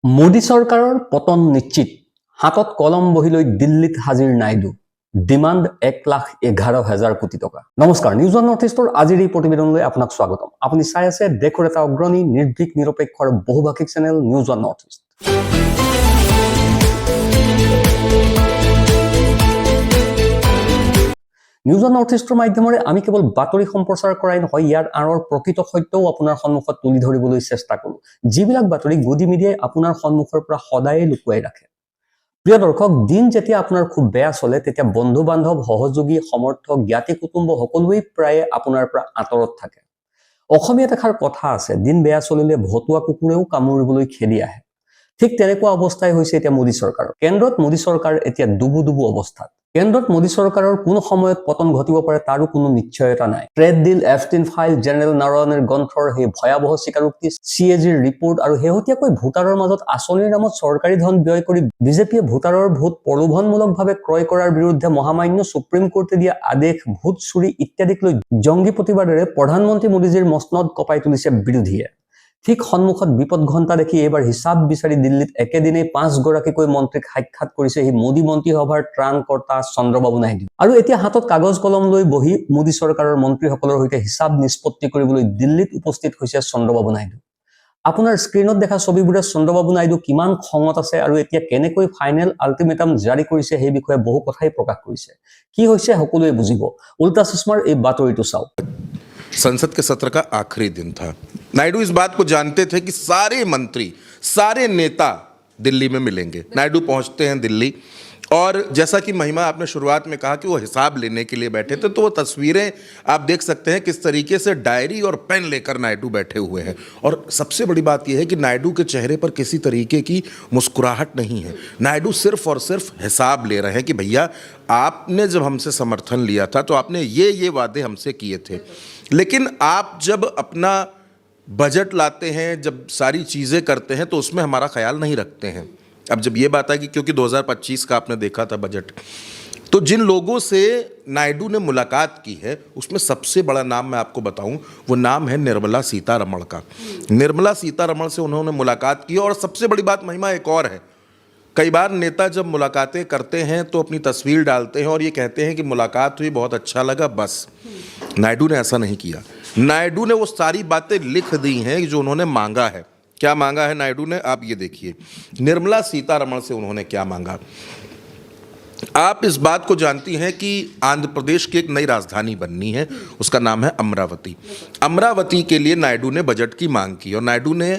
মোদী চৰকাৰৰ পতন নিশ্চিত, হাতত কলম বহি লৈ দিল্লীত হাজিৰ নাইডু, ডিমাণ্ড 1,11,000 কোটি টকা। নমস্কাৰ, নিউজ অন নৰ্থ ইষ্টৰ আজিৰ এই প্ৰতিবেদনলৈ আপোনাক স্বাগতম। আপুনি চাই আছে দেশৰ এটা অগ্ৰণী নিৰ্ভীক নিৰপেক্ষ আৰু বহুভাষিক channel news on north east. News on north ইষ্টৰ মাধ্যমেৰে আমি কেৱল বাতৰি সম্প্ৰচাৰ কৰাই নহয়, ইয়াৰ আঁৰৰ প্ৰকৃত সত্যও আপোনাৰ সন্মুখত তুলি ধৰিবলৈ চেষ্টা কৰোঁ, যিবিলাক বাতৰি গদি মিডিয়াই আপোনাৰ সন্মুখৰ পৰা সদায়ে লুকুৱাই ৰাখে। প্ৰিয় দৰ্শক, দিন যেতিয়া আপোনাৰ খুব বেয়া চলে, তেতিয়া বন্ধু বান্ধৱ, সহযোগী, সমৰ্থক, জ্ঞাতি কুটুম্ব সকলোৱেই প্ৰায়ে আপোনাৰ পৰা আঁতৰত থাকে। অসমীয়াত এষাৰ কথা আছে, দিন বেয়া চলিলে ভতুৱা কুকুৰেও কামুৰিবলৈ খেদি আহে। ঠিক তেনেকুৱা অৱস্থাই হৈছে এতিয়া মোদী চৰকাৰৰ। কেন্দ্ৰত মোদী চৰকাৰ এতিয়া ডুবু অৱস্থাত। কেন্দ্ৰত মোদী চৰকাৰৰ কোন সময়ত পতন ঘটিব পাৰে তাৰো কোনো নিশ্চয়তা নাই। ট্ৰেড ডিল, এফটিন ফাইল, জেনেৰেল নাৰায়ণৰ গ্ৰন্থৰ সেই ভয়াৱহ স্বীকাৰোক্তি, CAGৰ ৰিপৰ্ট আৰু শেহতীয়াকৈ ভোটাৰৰ মাজত আঁচনিৰ নামত চৰকাৰী ধন ব্যয় কৰি বিজেপিয়ে ভোটাৰৰ ভোট প্ৰলোভনমূলকভাৱে ক্ৰয় কৰাৰ বিৰুদ্ধে মহামান্য সুপ্ৰিম কোৰ্টে দিয়া আদেশ, ভোট চুৰি ইত্যাদিক লৈ জংগী প্ৰতিবাদেৰে প্ৰধানমন্ত্ৰী মোদীজীৰ মসনদ কঁপাই তুলিছে বিৰোধীয়ে। ঠিক সন্মুখত বিপদ ঘণ্টা দেখি এইবাৰ হিচাপ বিচাৰি দিল্লীত একেদিনেই 5 গৰাকীকৈ মন্ত্ৰীক সাক্ষাৎ কৰিছে সেই মোদী মন্ত্ৰীসভাৰ ত্ৰাণকৰ্তা চন্দ্ৰবাবু নাইডু। আৰু এতিয়া হাতত কাগজ কলম লৈ বহি মোদী চৰকাৰৰ মন্ত্ৰীসকলৰ সৈতে হিচাপ নিষ্পত্তি কৰিবলৈ দিল্লীত উপস্থিত হৈছে চন্দ্ৰবাবু নাইডু। আপোনাৰ স্ক্ৰীনত দেখা ছবিবোৰে চন্দ্ৰবাবু নাইডু কিমান খঙত আছে আৰু এতিয়া কেনেকৈ ফাইনেল আল্টিমেটাম জাৰি কৰিছে সেই বিষয়ে বহু কথাই প্ৰকাশ কৰিছে। কি হৈছে সকলোৱে বুজিব। উল্টা চশমাৰ এই বাতৰিটো চাওক। संसद के सत्र का आखिरी दिन था। नायडू इस बात को जानते थे कि सारे मंत्री, सारे नेता दिल्ली में मिलेंगे। नायडू पहुंचते हैं दिल्ली और जैसा कि महिमा आपने शुरुआत में कहा कि वो हिसाब लेने के लिए बैठे थे, तो वो तस्वीरें आप देख सकते हैं किस तरीके से डायरी और पेन लेकर नायडू बैठे हुए हैं। और सबसे बड़ी बात यह है कि नायडू के चेहरे पर किसी तरीके की मुस्कुराहट नहीं है। नायडू सिर्फ और सिर्फ हिसाब ले रहे हैं कि भैया आपने जब हमसे समर्थन लिया था तो आपने ये वादे हमसे किए थे, लेकिन आप जब अपना बजट लाते हैं, जब सारी चीज़ें करते हैं तो उसमें हमारा ख्याल नहीं रखते हैं। अब जब ये बात आएगी, क्योंकि 2025 का आपने देखा था बजट, तो जिन लोगों से नायडू ने मुलाकात की है उसमें सबसे बड़ा नाम मैं आपको बताऊं, वो नाम है निर्मला सीतारमण का। निर्मला सीतारमण से उन्होंने मुलाकात की। और सबसे बड़ी बात महिमा एक और है, कई बार नेता जब मुलाकातें करते हैं तो अपनी तस्वीर डालते हैं और ये कहते हैं कि मुलाकात हुई, बहुत अच्छा लगा, बस। नायडू ने ऐसा नहीं किया। नायडू ने वो सारी बातें लिख दी हैं जो उन्होंने मांगा है। क्या मांगा है नायडू ने, आप ये देखिए। निर्मला सीतारमण से उन्होंने क्या मांगा। आप इस बात को जानती हैं कि आंध्र प्रदेश की एक नई राजधानी बननी है, उसका नाम है अमरावती। अमरावती के लिए नायडू ने बजट की मांग की और नायडू ने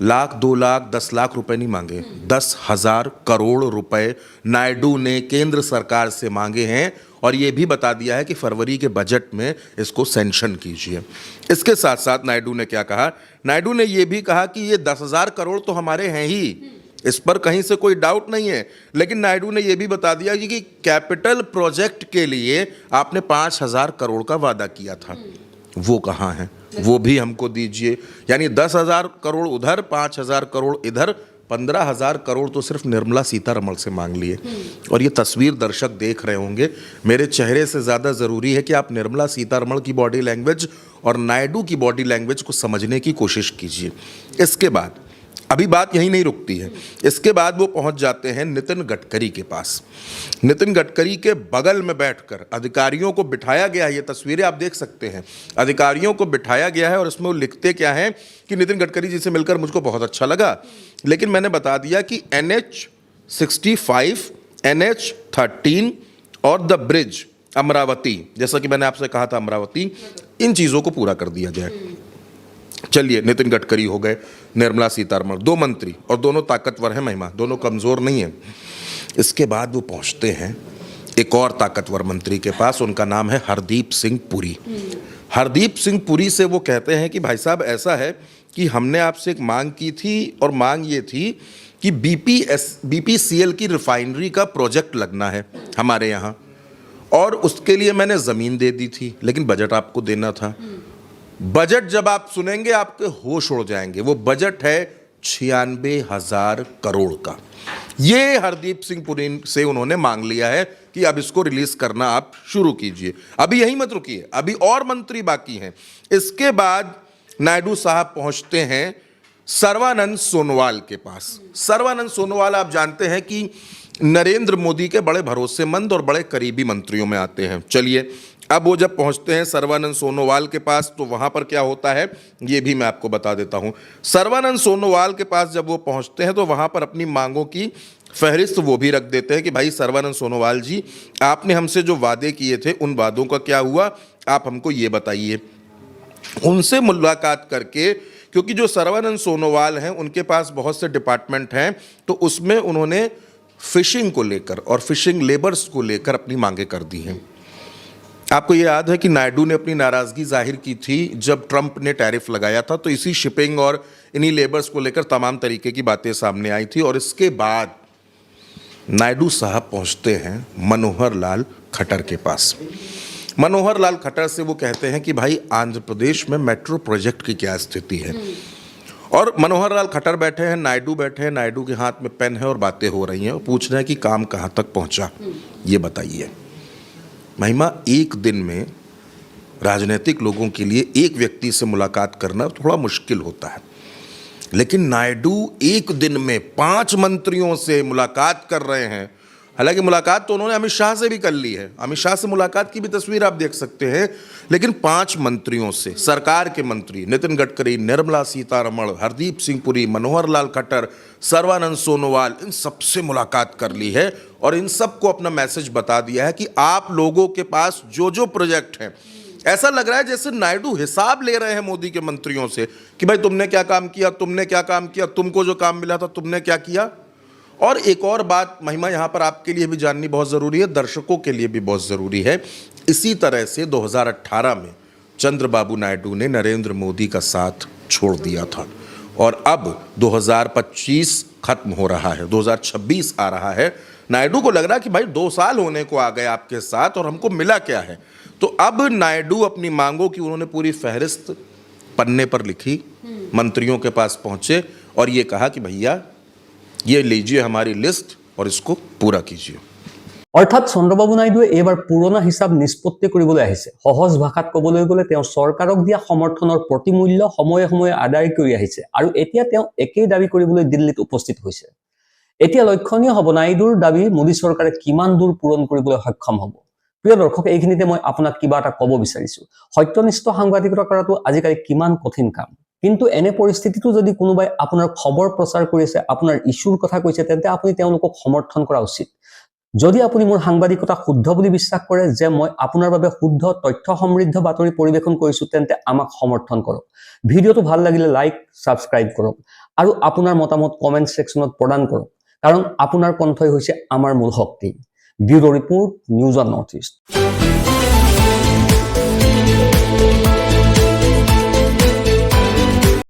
लाख, 2 लाख, 10 लाख रुपए नहीं मांगे, 10,000 करोड़ रुपए नायडू ने केंद्र सरकार से मांगे हैं। और ये भी बता दिया है कि फरवरी के बजट में इसको सैंक्शन कीजिए। इसके साथ साथ नायडू ने क्या कहा, नायडू ने ये भी कहा कि ये 10,000 करोड़ तो हमारे हैं ही, इस पर कहीं से कोई डाउट नहीं है, लेकिन नायडू ने ये भी बता दिया कि कैपिटल प्रोजेक्ट के लिए आपने 5,000 करोड़ का वादा किया था, वो कहाँ है, वो भी हमको दीजिए। यानी 10,000 करोड़ उधर, 5,000 करोड़ इधर, 15,000 करोड़ तो सिर्फ निर्मला सीतारमण से मांग लिए। और ये तस्वीर दर्शक देख रहे होंगे, मेरे चेहरे से ज़्यादा ज़रूरी है कि आप निर्मला सीतारमण की बॉडी लैंग्वेज और नायडू की बॉडी लैंग्वेज को समझने की कोशिश कीजिए। इसके बाद अभी बात यहीं नहीं रुकती है, इसके बाद वो पहुंच जाते हैं नितिन गडकरी के पास। नितिन गडकरी के बगल में बैठकर अधिकारियों को बिठाया गया है, ये तस्वीरें आप देख सकते हैं, अधिकारियों को बिठाया गया है और इसमें वो लिखते क्या हैं कि नितिन गडकरी जी से मिलकर मुझको बहुत अच्छा लगा, लेकिन मैंने बता दिया कि NH65, NH13 और द ब्रिज अमरावती, जैसा कि मैंने आपसे कहा था अमरावती, इन चीज़ों को पूरा कर दिया जाए। चलिए, नितिन गडकरी हो गए, निर्मला सीतारमण, 2 मंत्री, और दोनों ताकतवर हैं महिमा, दोनों कमज़ोर नहीं हैं। इसके बाद वो पहुंचते हैं एक और ताकतवर मंत्री के पास, उनका नाम है हरदीप सिंह पुरी। हरदीप सिंह पुरी से वो कहते हैं कि भाई साहब ऐसा है कि हमने आपसे एक मांग की थी और मांग ये थी कि BPCL की रिफाइनरी का प्रोजेक्ट लगना है हमारे यहाँ, और उसके लिए मैंने ज़मीन दे दी थी, लेकिन बजट आपको देना था। बजट जब आप सुनेंगे आपके होश उड़ जाएंगे। वो बजट है 96,000 करोड़ का। ये हरदीप सिंह पुरी से उन्होंने मांग लिया है कि अब इसको रिलीज करना आप शुरू कीजिए। अभी यहीं मत रुकिए, अभी और मंत्री बाकी हैं। इसके बाद नायडू साहब पहुंचते हैं सर्बानंद सोनोवाल के पास। सर्बानंद सोनोवाल आप जानते हैं कि नरेंद्र मोदी के बड़े भरोसेमंद और बड़े करीबी मंत्रियों में आते हैं। चलिए, अब वो जब पहुंचते हैं सर्बानंद सोनोवाल के पास तो वहां पर क्या होता है ये भी मैं आपको बता देता हूं। सर्बानंद सोनोवाल के पास जब वो पहुंचते हैं तो वहां पर अपनी मांगों की फहरिस्त वो भी रख देते हैं कि भाई सर्बानंद सोनोवाल जी, आपने हमसे जो वादे किए थे उन वादों का क्या हुआ, आप हमको ये बताइए। उनसे मुलाकात करके, क्योंकि जो सर्बानंद सोनोवाल हैं उनके पास बहुत से डिपार्टमेंट हैं, तो उसमें उन्होंने फिशिंग को लेकर और फिशिंग लेबर्स को लेकर अपनी मांगे कर दी हैं। आपको ये याद है कि नायडू ने अपनी नाराज़गी जाहिर की थी जब ट्रंप ने टैरिफ लगाया था, तो इसी शिपिंग और इन्हीं लेबर्स को लेकर तमाम तरीके की बातें सामने आई थी। और इसके बाद नायडू साहब पहुंचते हैं मनोहर लाल खट्टर के पास। मनोहर लाल खट्टर से वो कहते हैं कि भाई आंध्र प्रदेश में मेट्रो प्रोजेक्ट की क्या स्थिति है। और मनोहर लाल खट्टर बैठे हैं, नायडू बैठे हैं, नायडू के हाथ में पेन है और बातें हो रही हैं और पूछ रहे हैं कि काम कहाँ तक पहुँचा, ये बताइए। महिमा, एक दिन में राजनीतिक लोगों के लिए एक व्यक्ति से मुलाकात करना थोड़ा मुश्किल होता है, लेकिन नायडू एक दिन में 5 मंत्रियों से मुलाकात कर रहे हैं। हालांकि मुलाकात तो उन्होंने अमित शाह से भी कर ली है, अमित शाह से मुलाकात की भी तस्वीर आप देख सकते हैं, लेकिन 5 मंत्रियों से, सरकार के मंत्री नितिन गडकरी, निर्मला सीतारमण, हरदीप सिंह पुरी, मनोहर लाल खट्टर, सर्बानंद सोनोवाल, इन सबसे मुलाकात कर ली है और इन सबको अपना मैसेज बता दिया है कि आप लोगों के पास जो जो प्रोजेक्ट हैं, ऐसा लग रहा है जैसे नायडू हिसाब ले रहे हैं मोदी के मंत्रियों से कि भाई तुमने क्या काम किया, तुमने क्या काम किया, तुमको जो काम मिला था तुमने क्या किया। और एक और बात महिमा यहाँ पर आपके लिए भी जाननी बहुत ज़रूरी है, दर्शकों के लिए भी बहुत ज़रूरी है। इसी तरह से 2018 में चंद्रबाबू नायडू ने नरेंद्र मोदी का साथ छोड़ दिया था और अब 2025 खत्म हो रहा है, 2026 आ रहा है। नायडू को लग रहा है कि भाई 2 साल होने को आ गए आपके साथ और हमको मिला क्या है। तो अब नायडू अपनी मांगों की उन्होंने पूरी फहरिस्त पन्ने पर लिखी, मंत्रियों के पास पहुंचे और ये कहा कि भैया ये लीजिए हमारी लिस्ट और इसको पूरा कीजिए। অৰ্থাৎ চন্দ্ৰবাবু নাইডুৱে এইবাৰ পুৰণা হিচাপ নিষ্পত্তি কৰিবলৈ আহিছে। সহজ ভাষাত ক'বলৈ গ'লে তেওঁ চৰকাৰক দিয়া সমৰ্থনৰ প্ৰতিমূল্য সময়ে সময়ে আদায় কৰি আহিছে আৰু এতিয়া তেওঁ একেই দাবী কৰিবলৈ দিল্লীত উপস্থিত হৈছে। এতিয়া লক্ষণীয় হ'ব নাইডুৰ দাবী মোদী চৰকাৰে কিমান দূৰ পূৰণ কৰিবলৈ সক্ষম হ'ব। প্ৰিয় দৰ্শক, এইখিনিতে মই আপোনাক কিবা এটা ক'ব বিচাৰিছো। সত্যনিষ্ঠ সাংবাদিকতা কৰাটো আজিকালি কিমান কঠিন কাম, কিন্তু এনে পৰিস্থিতিটো যদি কোনোবাই আপোনাৰ খবৰ প্ৰচাৰ কৰিছে, আপোনাৰ ইস্যুৰ কথা কৈছে, তেন্তে আপুনি তেওঁলোকক সমৰ্থন কৰা উচিত। যদি আপুনি মোৰ সাংবাদিকতা শুদ্ধ বুলি বিশ্বাস কৰে যে মই আপোনাৰ বাবে শুদ্ধ তথ্য সমৃদ্ধ বাতৰি পৰিৱেশন কৰিছো, তেন্তে আমাক সমৰ্থন কৰক। ভিডিঅ'টো ভাল লাগিলে লাইক, সাবস্ক্ৰাইব কৰক আৰু আপোনাৰ মতামত কমেন্ট সেকশনত প্ৰদান কৰক, কাৰণ আপোনাৰ কণ্ঠই হৈছে আমাৰ মূল শক্তি। Bureau' report, news on north East.